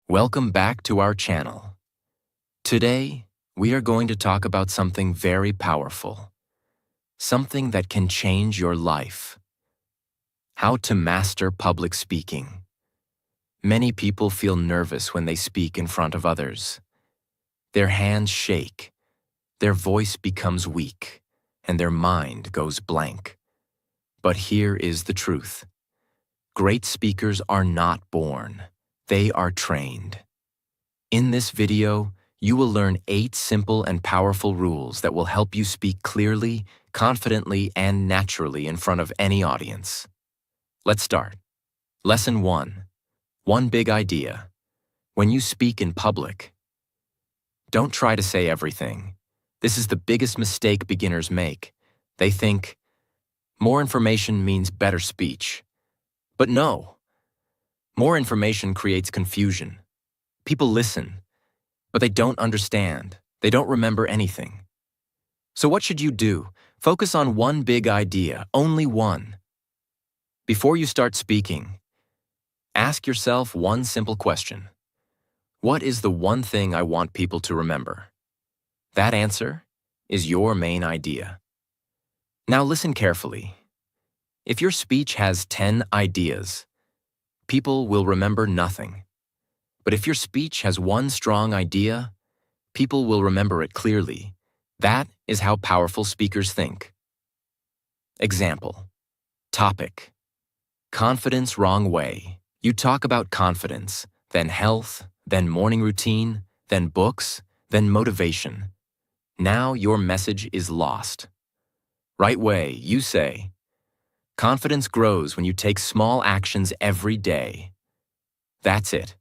Welcome back to our channel. Today, we are going to talk about something very powerful, something that can change your life. How to master public speaking. Many people feel nervous when they speak in front of others. Their hands shake, their voice becomes weak, and their mind goes blank. But here is the truth. Great speakers are not born. They are trained. In this video, you will learn 8 simple and powerful rules that will help you speak clearly, confidently, and naturally in front of any audience. Let's start. Lesson 1. One big idea. When you speak in public, don't try to say everything. This is the biggest mistake beginners make. They think, more information means better speech. But no. More information creates confusion. People listen, but they don't understand. They don't remember anything. So what should you do? Focus on one big idea, only one. Before you start speaking, ask yourself one simple question. What is the one thing I want people to remember? That answer is your main idea. Now listen carefully. If your speech has 10 ideas, people will remember nothing. But if your speech has one strong idea, people will remember it clearly. That is how powerful speakers think. Example. Topic. Confidence wrong way. You talk about confidence, then health, then morning routine, then books, then motivation. Now your message is lost. Right way, you say, confidence grows when you take small actions every day. That's it.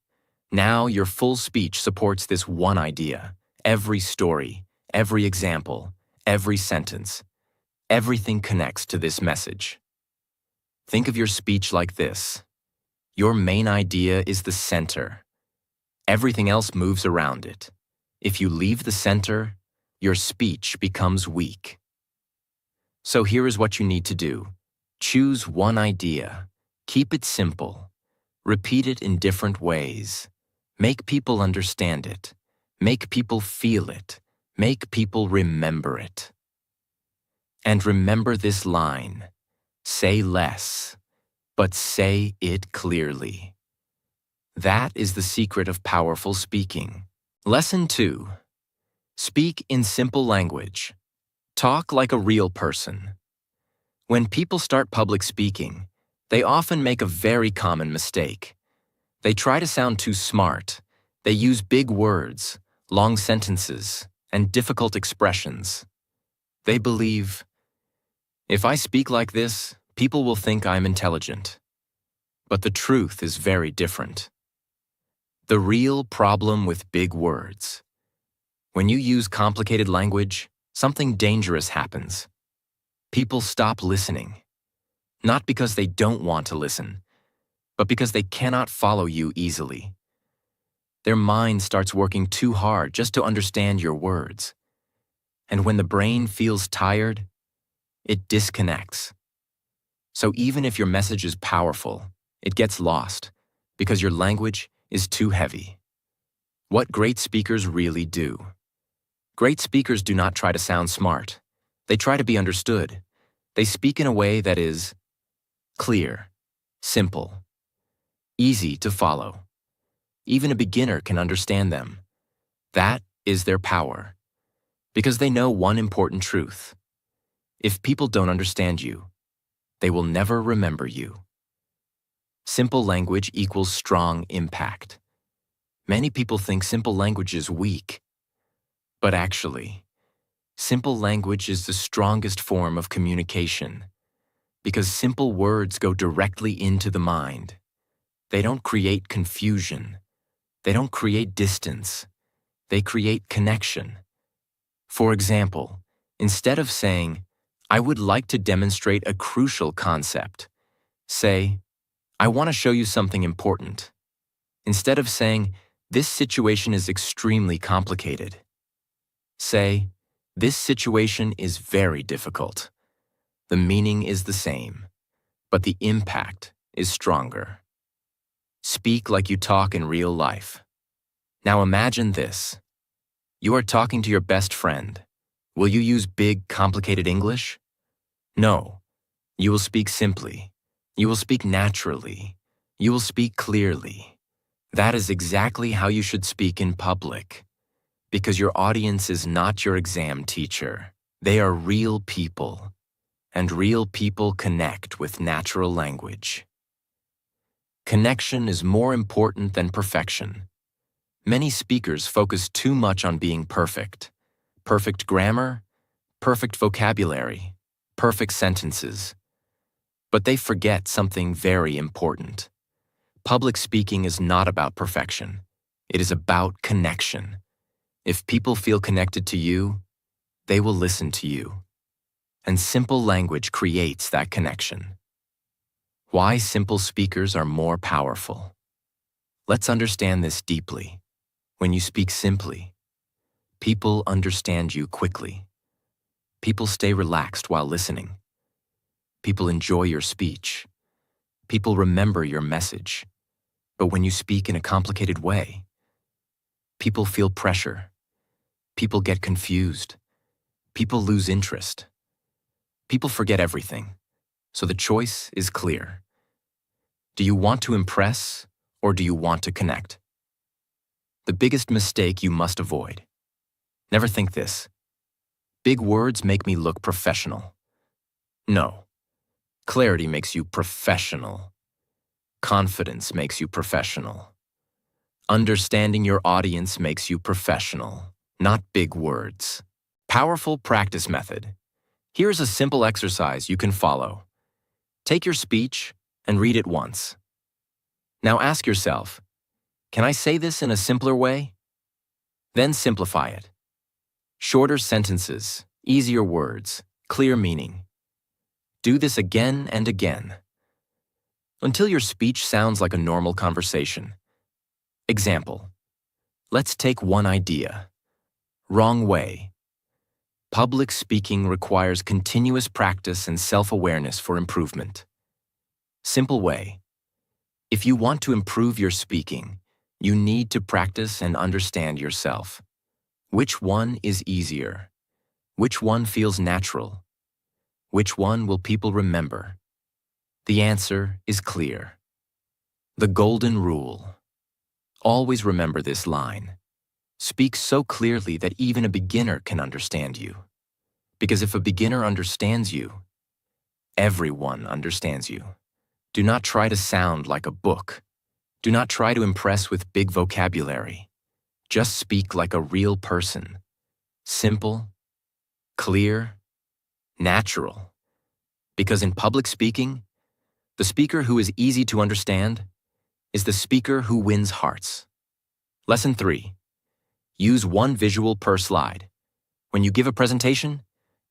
Now your full speech supports this one idea. Every story, every example, every sentence, everything connects to this message. Think of your speech like this. Your main idea is the center. Everything else moves around it. If you leave the center, your speech becomes weak. So here is what you need to do. Choose one idea. Keep it simple. Repeat it in different ways. Make people understand it. Make people feel it. Make people remember it. And remember this line. Say less, but say it clearly. That is the secret of powerful speaking. Lesson 2. Speak in simple language. Talk like a real person. When people start public speaking, they often make a very common mistake. They try to sound too smart. They use big words, long sentences, and difficult expressions. They believe, if I speak like this, people will think I'm intelligent. But the truth is very different. The real problem with big words. When you use complicated language, something dangerous happens. People stop listening. Not because they don't want to listen, but because they cannot follow you easily. Their mind starts working too hard just to understand your words. And when the brain feels tired, it disconnects. So even if your message is powerful, it gets lost because your language is too heavy. What great speakers really do. Great speakers do not try to sound smart. They try to be understood. They speak in a way that is clear, simple, easy to follow. Even a beginner can understand them. That is their power, because they know one important truth. If people don't understand you, they will never remember you. Simple language equals strong impact. Many people think simple language is weak, but actually, simple language is the strongest form of communication because simple words go directly into the mind. They don't create confusion. They don't create distance. They create connection. For example, instead of saying, I would like to demonstrate a crucial concept, say, I want to show you something important. Instead of saying, this situation is extremely complicated, say, this situation is very difficult. The meaning is the same, but the impact is stronger. Speak like you talk in real life. Now imagine this. You are talking to your best friend. Will you use big, complicated English? No. You will speak simply. You will speak naturally. You will speak clearly. That is exactly how you should speak in public. Because your audience is not your exam teacher. They are real people. And real people connect with natural language. Connection is more important than perfection. Many speakers focus too much on being perfect. Perfect grammar, perfect vocabulary, perfect sentences. But they forget something very important. Public speaking is not about perfection. It is about connection. If people feel connected to you, they will listen to you. And simple language creates that connection. Why simple speakers are more powerful. Let's understand this deeply. When you speak simply, people understand you quickly. People stay relaxed while listening. People enjoy your speech. People remember your message. But when you speak in a complicated way, people feel pressure. People get confused. People lose interest. People forget everything. So the choice is clear. Do you want to impress or do you want to connect? The biggest mistake you must avoid. Never think this. Big words make me look professional. No. Clarity makes you professional. Confidence makes you professional. Understanding your audience makes you professional, not big words. Powerful practice method. Here's a simple exercise you can follow. Take your speech and read it once. Now ask yourself, can I say this in a simpler way? Then simplify it. Shorter sentences, easier words, clear meaning. Do this again and again, until your speech sounds like a normal conversation. Example. Let's take one idea. Wrong way. Public speaking requires continuous practice and self-awareness for improvement. Simple way. If you want to improve your speaking, you need to practice and understand yourself. Which one is easier? Which one feels natural? Which one will people remember? The answer is clear. The golden rule. Always remember this line. Speak so clearly that even a beginner can understand you. Because if a beginner understands you, everyone understands you. Do not try to sound like a book. Do not try to impress with big vocabulary. Just speak like a real person. Simple, clear, natural. Because in public speaking, the speaker who is easy to understand is the speaker who wins hearts. Lesson 3. Use one visual per slide. When you give a presentation,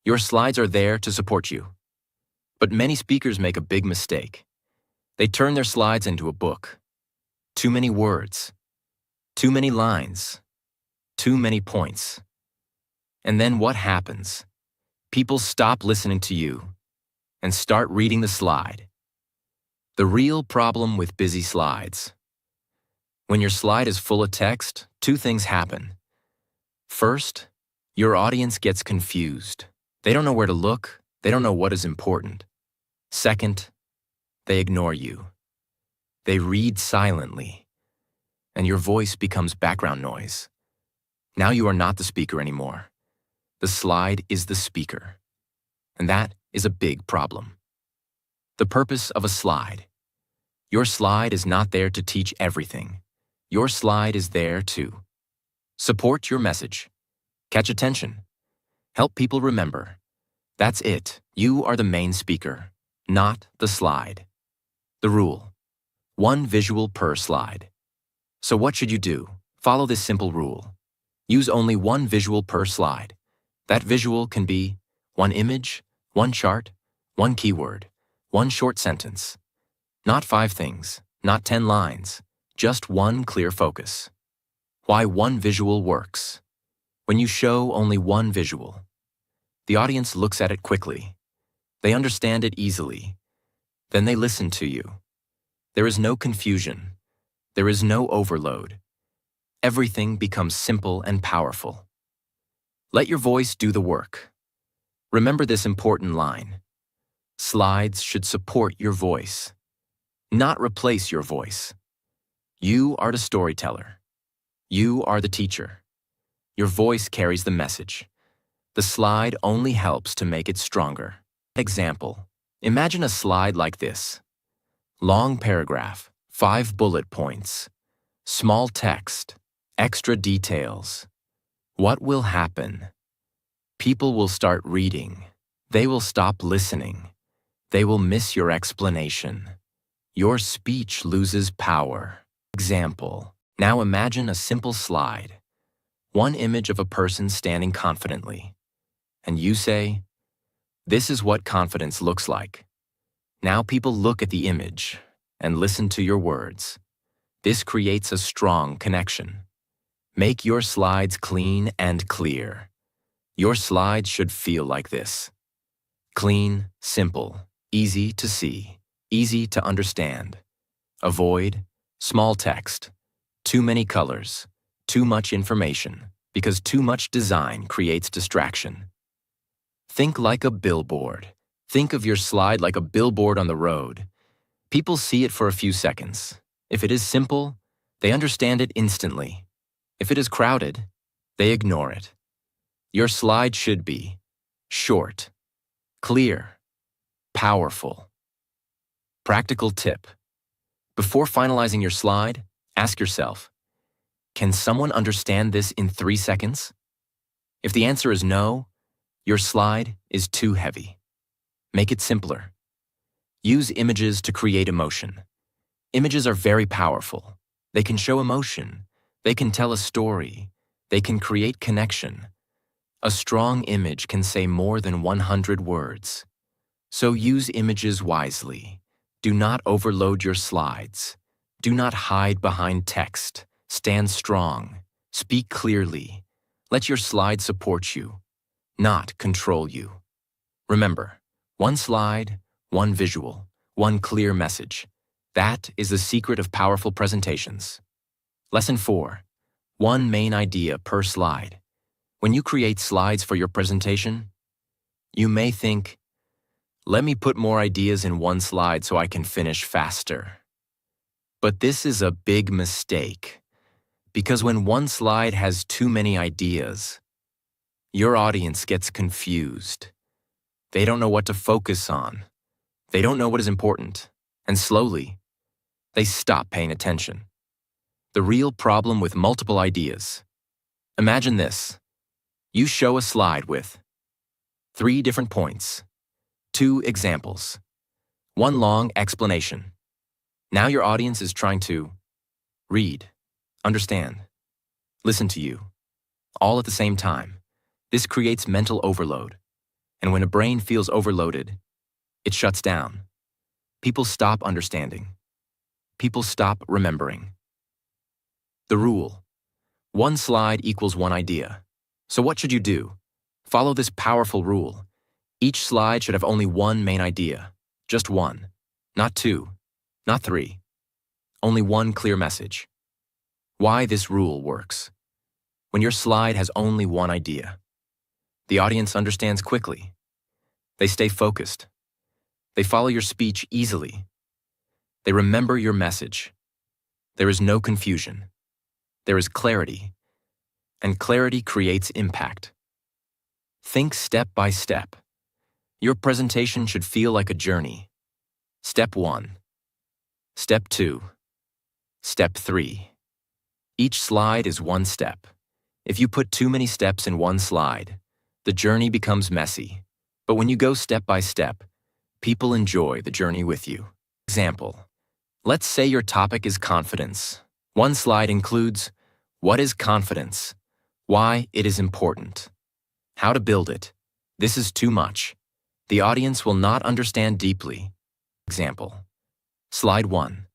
your slides are there to support you. But many speakers make a big mistake. They turn their slides into a book. Too many words. Too many lines. Too many points. And then what happens? People stop listening to you and start reading the slide. The real problem with busy slides. When your slide is full of text, two things happen. First, your audience gets confused. They don't know where to look. They don't know what is important. Second, they ignore you. They read silently, and your voice becomes background noise. Now you are not the speaker anymore. The slide is the speaker, and that is a big problem. The purpose of a slide. Your slide is not there to teach everything. Your slide is there to support your message, catch attention, help people remember. That's it. You are the main speaker, not the slide. The rule. One visual per slide. So what should you do? Follow this simple rule. Use only one visual per slide. That visual can be one image, one chart, one keyword, one short sentence. Not 5 things, not 10 lines, just one clear focus. Why one visual works. When you show only one visual, the audience looks at it quickly. They understand it easily. Then they listen to you. There is no confusion. There is no overload. everything becomes simple and powerful. Let your voice do the work. Remember this important line. Slides should support your voice, not replace your voice. You are the storyteller. You are the teacher. Your voice carries the message. The slide only helps to make it stronger. Example. Imagine a slide like this. Long paragraph, 5 bullet points, small text, extra details. What will happen? People will start reading. They will stop listening. They will miss your explanation. Your speech loses power. Example. Now imagine a simple slide. One image of a person standing confidently. And you say, "This is what confidence looks like." Now people look at the image and listen to your words. This creates a strong connection. Make your slides clean and clear. Your slides should feel like this. Clean, simple, easy to see, easy to understand. Avoid small text, too many colors, too much information, because too much design creates distraction. Think like a billboard. Think of your slide like a billboard on the road. People see it for a few seconds. If it is simple, they understand it instantly. If it is crowded, they ignore it. Your slide should be short, clear, powerful. Practical tip. Before finalizing your slide, ask yourself, can someone understand this in 3 seconds? If the answer is no, your slide is too heavy. Make it simpler. Use images to create emotion. Images are very powerful. They can show emotion. They can tell a story. They can create connection. A strong image can say more than 100 words. So use images wisely. Do not overload your slides. Do not hide behind text. Stand strong. Speak clearly. Let your slide support you, not control you. Remember, one slide, one visual, one clear message. That is the secret of powerful presentations. Lesson 4. One main idea per slide. When you create slides for your presentation, you may think, let me put more ideas in one slide so I can finish faster. But this is a big mistake, because when one slide has too many ideas, your audience gets confused. They don't know what to focus on. They don't know what is important, and slowly, they stop paying attention. The real problem with multiple ideas. Imagine this. You show a slide with 3 different points, 2 examples, 1 long explanation. Now your audience is trying to read, understand, listen to you, all at the same time. This creates mental overload. And when a brain feels overloaded, it shuts down. People stop understanding. People stop remembering. The rule: 1 slide equals 1 idea. So what should you do? Follow this powerful rule. Each slide should have only 1 main idea. Just 1. Not 2. Not 3. Only 1 clear message. Why this rule works. When your slide has only 1 idea, the audience understands quickly. They stay focused. They follow your speech easily. They remember your message. There is no confusion. There is clarity. And clarity creates impact. Think step by step. Your presentation should feel like a journey. Step 1. Step 2. Step 3. Each slide is 1 step. If you put too many steps in 1 slide, the journey becomes messy. But when you go step by step, people enjoy the journey with you. Example. Let's say your topic is confidence. 1 slide includes what is confidence, why it is important, how to build it. This is too much. The audience will not understand deeply. Example. Slide 1.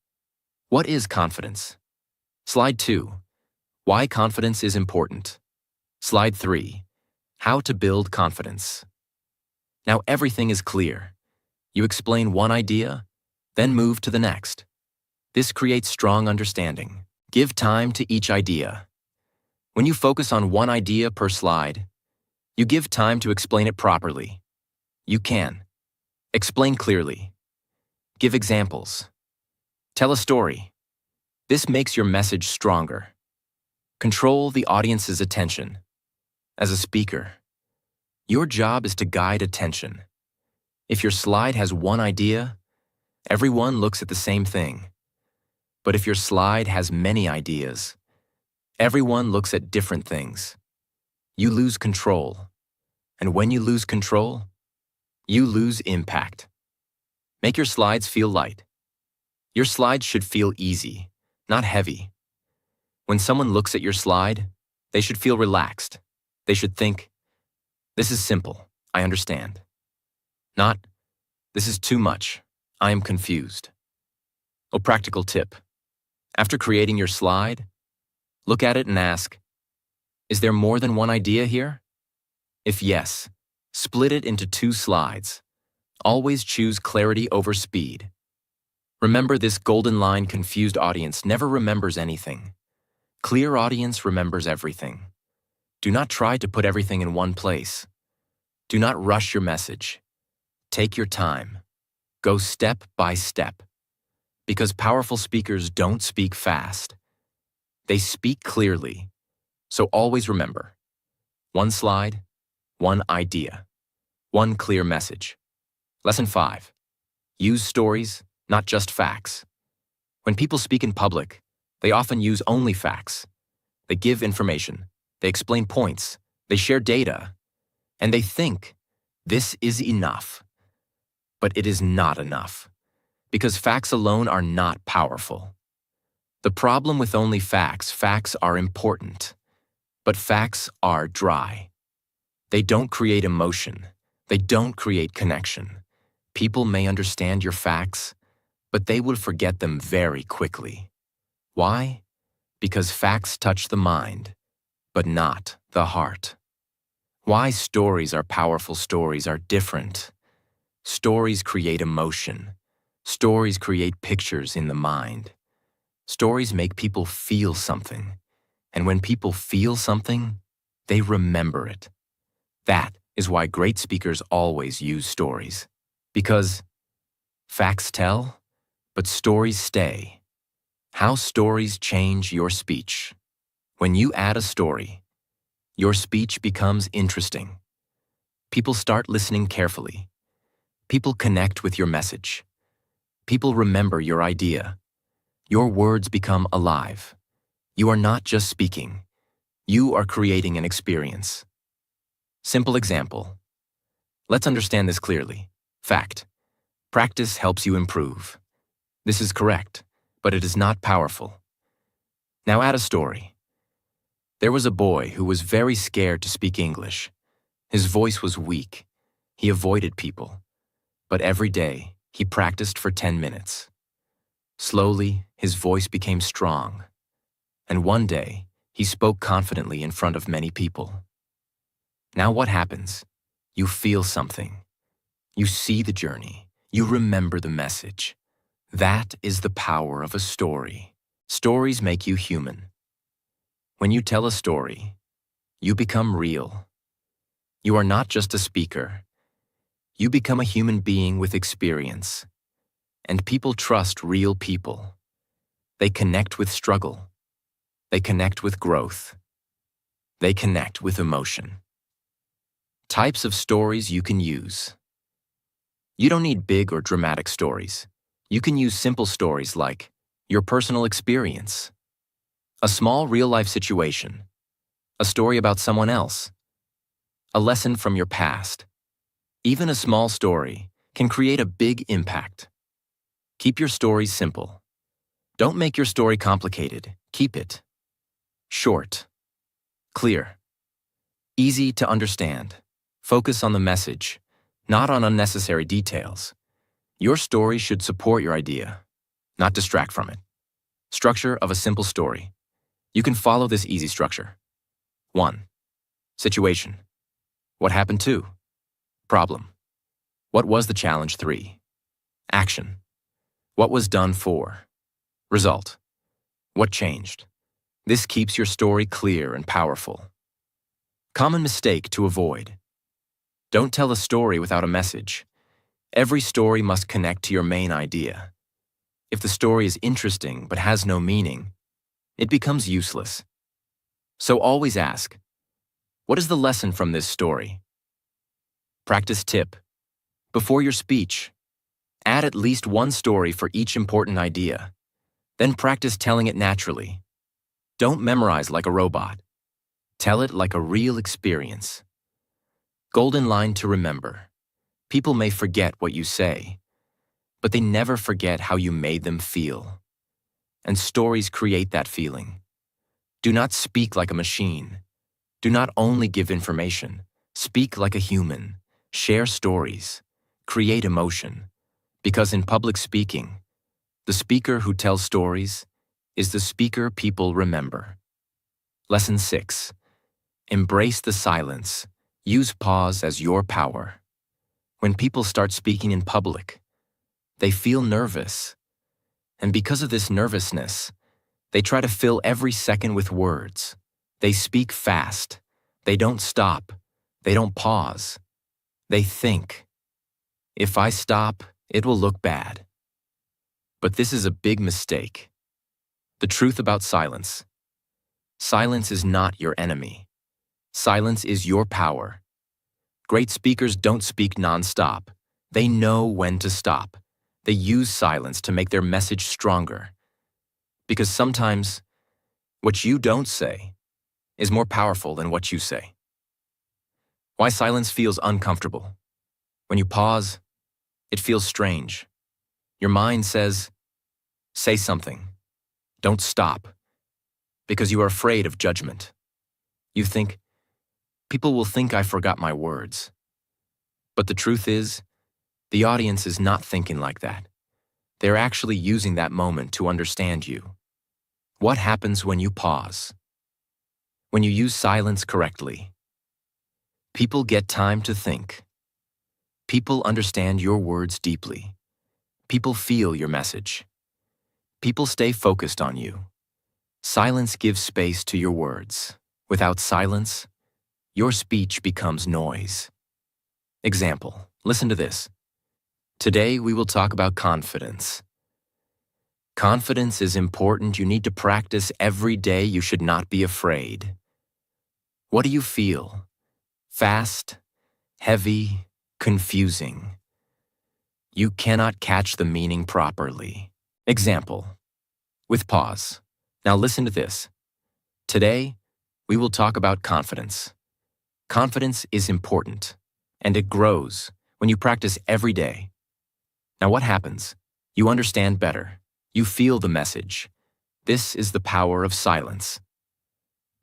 What is confidence? Slide 2. Why confidence is important. Slide 3. How to build confidence. Now everything is clear. You explain 1 idea, then move to the next. This creates strong understanding. Give time to each idea. When you focus on one idea per slide, you give time to explain it properly. You can explain clearly, give examples, tell a story. This makes your message stronger. Control the audience's attention. As a speaker, your job is to guide attention. If your slide has one idea, everyone looks at the same thing. But if your slide has many ideas, everyone looks at different things. You lose control. And when you lose control, you lose impact. Make your slides feel light. Your slides should feel easy, not heavy. When someone looks at your slide, they should feel relaxed. They should think, "This is simple, I understand." Not, "This is too much, I am confused." A practical tip. After creating your slide, look at it and ask, "Is there more than one idea here?" If yes, split it into 2 slides. Always choose clarity over speed. Remember this golden line: confused audience never remembers anything. Clear audience remembers everything. Do not try to put everything in one place. Do not rush your message. Take your time. Go step by step. Because powerful speakers don't speak fast. They speak clearly. So always remember, 1 slide, 1 idea, 1 clear message. Lesson 5. Use stories, not just facts. When people speak in public, they often use only facts. They give information, they explain points, they share data, and they think, this is enough. But it is not enough, because facts alone are not powerful. The problem with only facts are important, but facts are dry. They don't create emotion, they don't create connection. People may understand your facts, but they will forget them very quickly. Why? Because facts touch the mind, but not the heart. Why stories are powerful stories are different. Stories create emotion. Stories create pictures in the mind. Stories make people feel something. And when people feel something, they remember it. That is why great speakers always use stories. Because facts tell, but stories stay. How stories change your speech. When you add a story, your speech becomes interesting. People start listening carefully. People connect with your message. People remember your idea. Your words become alive. You are not just speaking. You are creating an experience. Simple example. Let's understand this clearly. Fact. Practice helps you improve. This is correct, but it is not powerful. Now add a story. There was a boy who was very scared to speak English. His voice was weak. He avoided people. But every day, he practiced for 10 minutes. Slowly, his voice became strong. And one day, he spoke confidently in front of many people. Now what happens? You feel something. You see the journey. You remember the message. That is the power of a story. Stories make you human. When you tell a story, you become real. You are not just a speaker. You become a human being with experience. And people trust real people. They connect with struggle. They connect with growth. They connect with emotion. Types of stories you can use. You don't need big or dramatic stories. You can use simple stories like your personal experience, a small real-life situation, a story about someone else, a lesson from your past. Even a small story can create a big impact. Keep your stories simple. Don't make your story complicated. Keep it short, clear, easy to understand. Focus on the message, not on unnecessary details. Your story should support your idea, not distract from it. Structure of a simple story. You can follow this easy structure. 1. Situation. What happened? 2. Problem. What was the challenge? 3. Action. What was done? 4. Result. What changed? This keeps your story clear and powerful. Common mistake to avoid. Don't tell a story without a message. Every story must connect to your main idea. If the story is interesting but has no meaning, it becomes useless. So always ask, what is the lesson from this story? Practice tip. Before your speech, add at least one story for each important idea. Then practice telling it naturally. Don't memorize like a robot. Tell it like a real experience. Golden line to remember. People may forget what you say, but they never forget how you made them feel. And stories create that feeling. Do not speak like a machine. Do not only give information. Speak like a human. Share stories. Create emotion. Because in public speaking, the speaker who tells stories is the speaker people remember. Lesson 6. Embrace the silence. Use pause as your power. When people start speaking in public, they feel nervous. And because of this nervousness, they try to fill every second with words. They speak fast. They don't stop. They don't pause. They think. If I stop, it will look bad. But this is a big mistake. The truth about silence. Silence is not your enemy. Silence is your power. Great speakers don't speak non-stop. They know when to stop. They use silence to make their message stronger. Because sometimes, what you don't say is more powerful than what you say. Why silence feels uncomfortable. When you pause, it feels strange. Your mind says, say something. Don't stop. Because you are afraid of judgment. You think, people will think I forgot my words. But the truth is, the audience is not thinking like that. They're actually using that moment to understand you. What happens when you pause? When you use silence correctly? People get time to think. People understand your words deeply. People feel your message. People stay focused on you. Silence gives space to your words. Without silence, your speech becomes noise. Example, listen to this. Today we will talk about confidence. Confidence is important. You need to practice every day. You should not be afraid. What do you feel? Fast, heavy, confusing. You cannot catch the meaning properly. Example, with pause. Now listen to this. Today, we will talk about confidence. Confidence is important, and it grows when you practice every day. Now what happens? You understand better. You feel the message. This is the power of silence.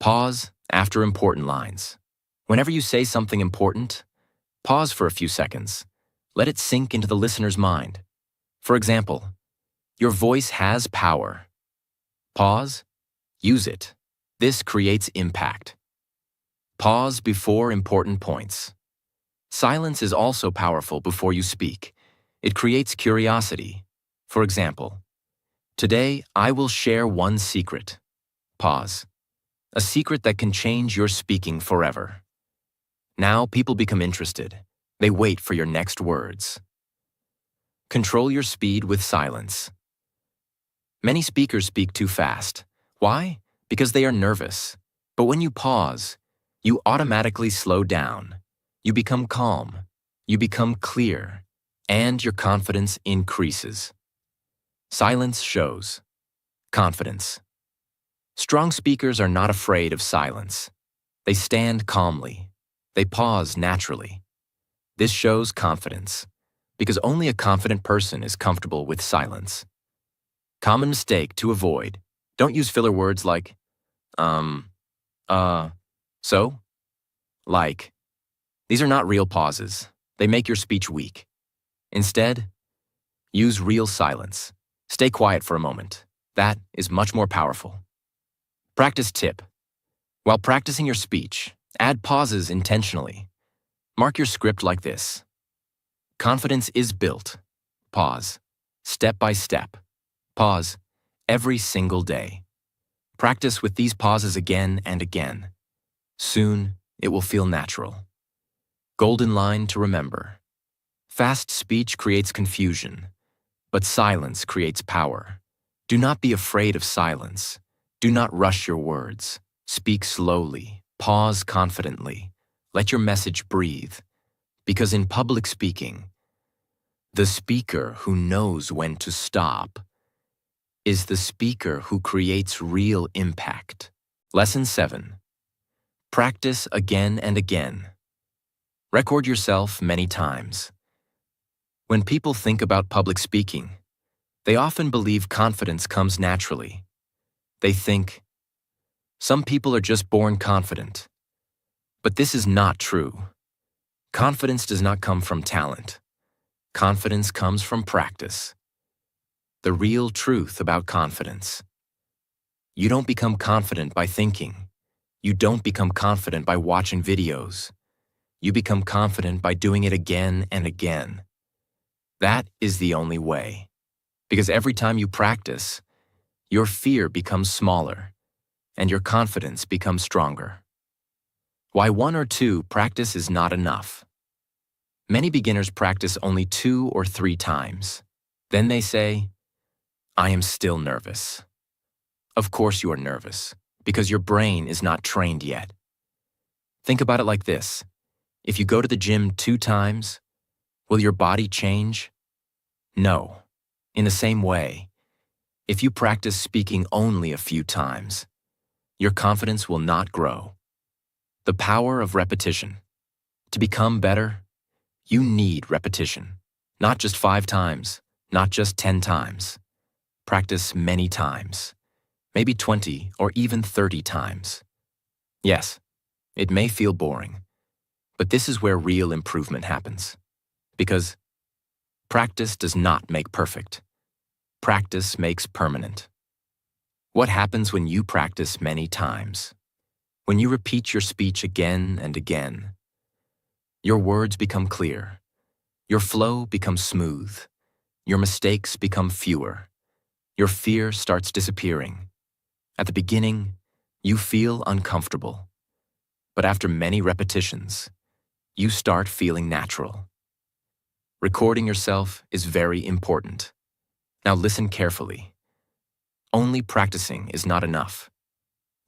Pause after important lines. Whenever you say something important, pause for a few seconds. Let it sink into the listener's mind. For example, your voice has power. Pause, use it. This creates impact. Pause before important points. Silence is also powerful before you speak. It creates curiosity. For example, today I will share one secret. Pause. A secret that can change your speaking forever. Now people become interested. They wait for your next words. Control your speed with silence. Many speakers speak too fast. Why? Because they are nervous. But when you pause, you automatically slow down. You become calm. You become clear. And your confidence increases. Silence shows confidence. Strong speakers are not afraid of silence. They stand calmly. They pause naturally. This shows confidence, because only a confident person is comfortable with silence. Common mistake to avoid. Don't use filler words like, so, like. These are not real pauses. They make your speech weak. Instead, use real silence. Stay quiet for a moment. That is much more powerful. Practice tip. While practicing your speech, add pauses intentionally. Mark your script like this. Confidence is built. Pause. Step by step. Pause. Every single day. Practice with these pauses again and again. Soon, it will feel natural. Golden line to remember. Fast speech creates confusion, but silence creates power. Do not be afraid of silence. Do not rush your words. Speak slowly. Pause confidently. Let your message breathe. Because in public speaking, the speaker who knows when to stop is the speaker who creates real impact. Lesson 7. Practice again and again. Record yourself many times. When people think about public speaking, they often believe confidence comes naturally. They think, some people are just born confident. But this is not true. Confidence does not come from talent. Confidence comes from practice. The real truth about confidence. You don't become confident by thinking. You don't become confident by watching videos. You become confident by doing it again and again. That is the only way. Because every time you practice, your fear becomes smaller, and your confidence becomes stronger. Why 1 or 2 practice is not enough. Many beginners practice only 2 or 3 times. Then they say, I am still nervous. Of course you are nervous, because your brain is not trained yet. Think about it like this. If you go to the gym 2 times, will your body change? No. In the same way, if you practice speaking only a few times, your confidence will not grow. The power of repetition. To become better, you need repetition. Not just 5 times, not just 10 times. Practice many times, maybe 20 or even 30 times. Yes, it may feel boring, but this is where real improvement happens. Because practice does not make perfect. Practice makes permanent. What happens when you practice many times? When you repeat your speech again and again, your words become clear, your flow becomes smooth, your mistakes become fewer, your fear starts disappearing. At the beginning, you feel uncomfortable, but after many repetitions, you start feeling natural. Recording yourself is very important. Now listen carefully. Only practicing is not enough.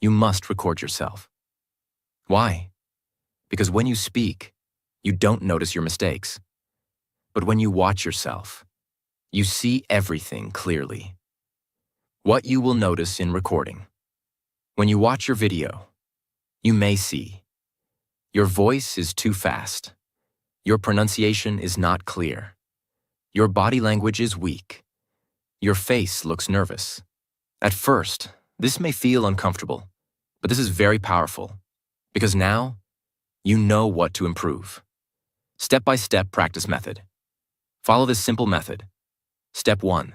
You must record yourself. Why? Because when you speak, you don't notice your mistakes. But when you watch yourself, you see everything clearly. What you will notice in recording. When you watch your video, you may see your voice is too fast. Your pronunciation is not clear. Your body language is weak. Your face looks nervous. At first, this may feel uncomfortable, but this is very powerful because now you know what to improve. Step-by-step practice method. Follow this simple method. Step 1.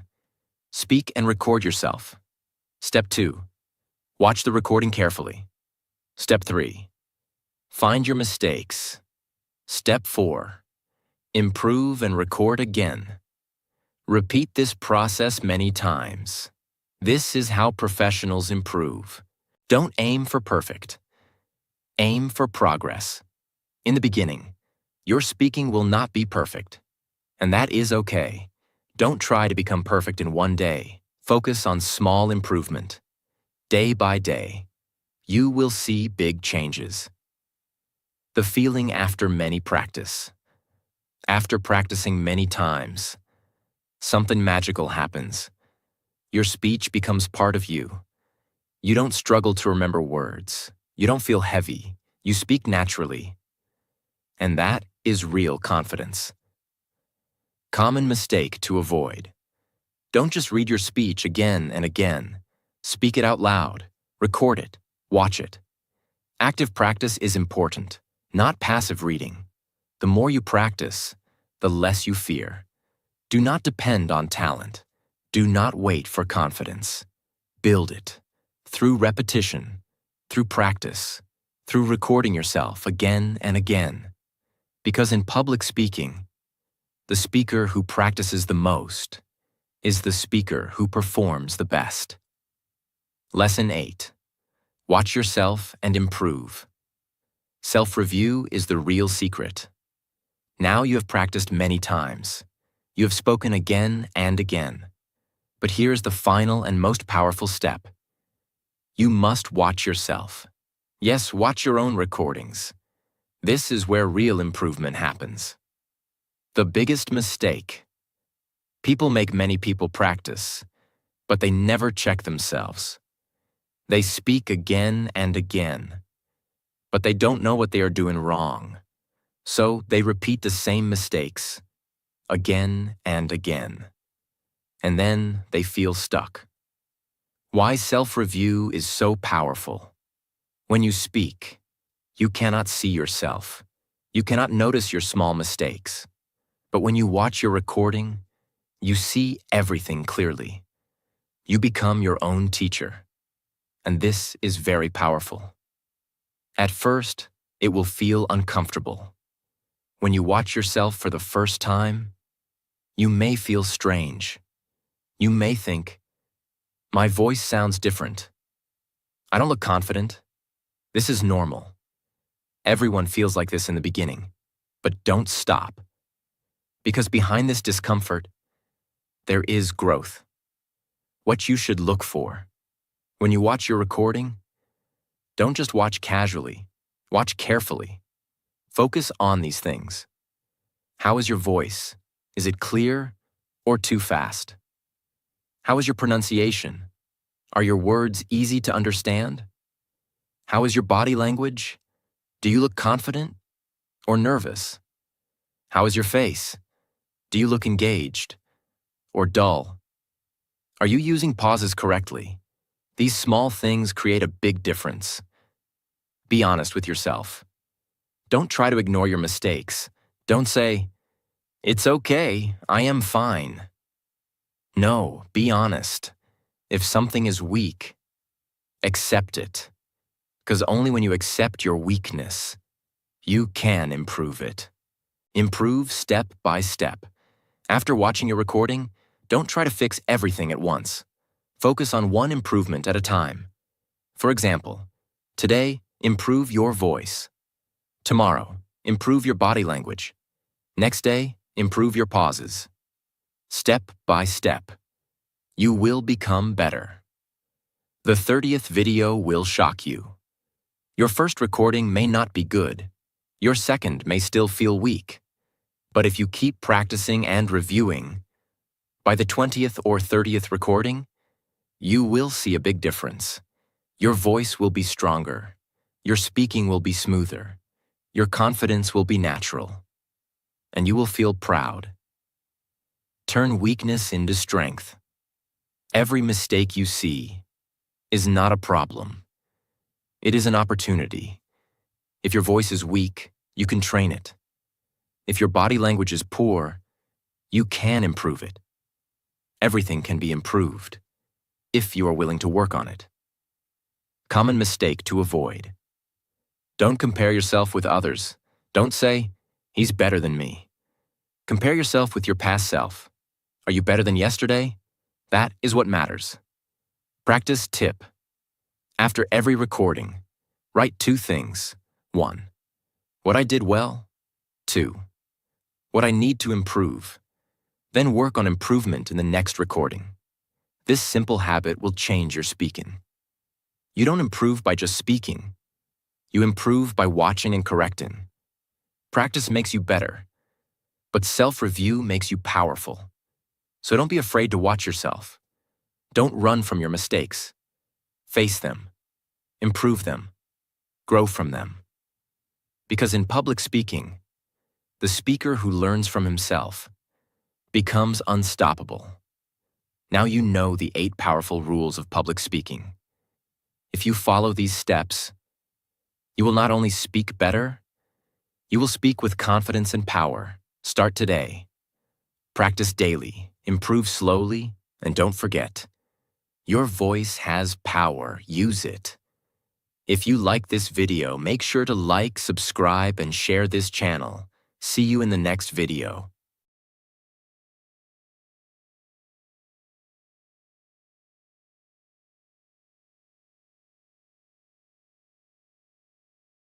Speak and record yourself. Step 2. Watch the recording carefully. Step 3. Find your mistakes. Step 4. Improve and record again. Repeat this process many times. This is how professionals improve. Don't aim for perfect. Aim for progress. In the beginning, your speaking will not be perfect. And that is okay. Don't try to become perfect in one day. Focus on small improvement. Day by day, you will see big changes. The feeling after many practice. After practicing many times, something magical happens. Your speech becomes part of you. You don't struggle to remember words. You don't feel heavy. You speak naturally. And that is real confidence. Common mistake to avoid. Don't just read your speech again and again. Speak it out loud. Record it. Watch it. Active practice is important, not passive reading. The more you practice, the less you fear. Do not depend on talent. Do not wait for confidence. Build it. Through repetition, through practice, through recording yourself again and again. Because in public speaking, the speaker who practices the most is the speaker who performs the best. Lesson 8. Watch yourself and improve. Self-review is the real secret. Now you have practiced many times. You have spoken again and again. But here's the final and most powerful step. You must watch yourself. Yes, watch your own recordings. This is where real improvement happens. The biggest mistake. People make many people practice, but they never check themselves. They speak again and again, but they don't know what they are doing wrong. So they repeat the same mistakes again and again. And then they feel stuck. Why self-review is so powerful. When you speak, you cannot see yourself. You cannot notice your small mistakes. But when you watch your recording, you see everything clearly. You become your own teacher. And this is very powerful. At first, it will feel uncomfortable. When you watch yourself for the first time, you may feel strange. You may think, my voice sounds different. I don't look confident. This is normal. Everyone feels like this in the beginning, but don't stop. Because behind this discomfort, there is growth. What you should look for. When you watch your recording, don't just watch casually, watch carefully. Focus on these things. How is your voice? Is it clear or too fast? How is your pronunciation? Are your words easy to understand? How is your body language? Do you look confident or nervous? How is your face? Do you look engaged or dull? Are you using pauses correctly? These small things create a big difference. Be honest with yourself. Don't try to ignore your mistakes. Don't say, "It's okay, I am fine." No, be honest. If something is weak, accept it. Because only when you accept your weakness, you can improve it. Improve step by step. After watching your recording, don't try to fix everything at once. Focus on one improvement at a time. For example, today, improve your voice. Tomorrow, improve your body language. Next day, improve your pauses. Step by step, you will become better. The 30th video will shock you. Your first recording may not be good. Your second may still feel weak. But if you keep practicing and reviewing, by the 20th or 30th recording, you will see a big difference. Your voice will be stronger. Your speaking will be smoother. Your confidence will be natural. And you will feel proud. Turn weakness into strength. Every mistake you see is not a problem. It is an opportunity. If your voice is weak, you can train it. If your body language is poor, you can improve it. Everything can be improved if you are willing to work on it. Common mistake to avoid. Don't compare yourself with others. Don't say, "He's better than me." Compare yourself with your past self. Are you better than yesterday? That is what matters. Practice tip. After every recording, write 2 things. 1. What I did well. 2. What I need to improve. Then work on improvement in the next recording. This simple habit will change your speaking. You don't improve by just speaking. You improve by watching and correcting. Practice makes you better, but self-review makes you powerful. So don't be afraid to watch yourself. Don't run from your mistakes. Face them. Improve them. Grow from them. Because in public speaking, the speaker who learns from himself becomes unstoppable. Now you know the 8 powerful rules of public speaking. If you follow these steps, you will not only speak better, you will speak with confidence and power. Start today. Practice daily, improve slowly, and don't forget, your voice has power. Use it. If you like this video, make sure to like, subscribe, and share this channel. See you in the next video.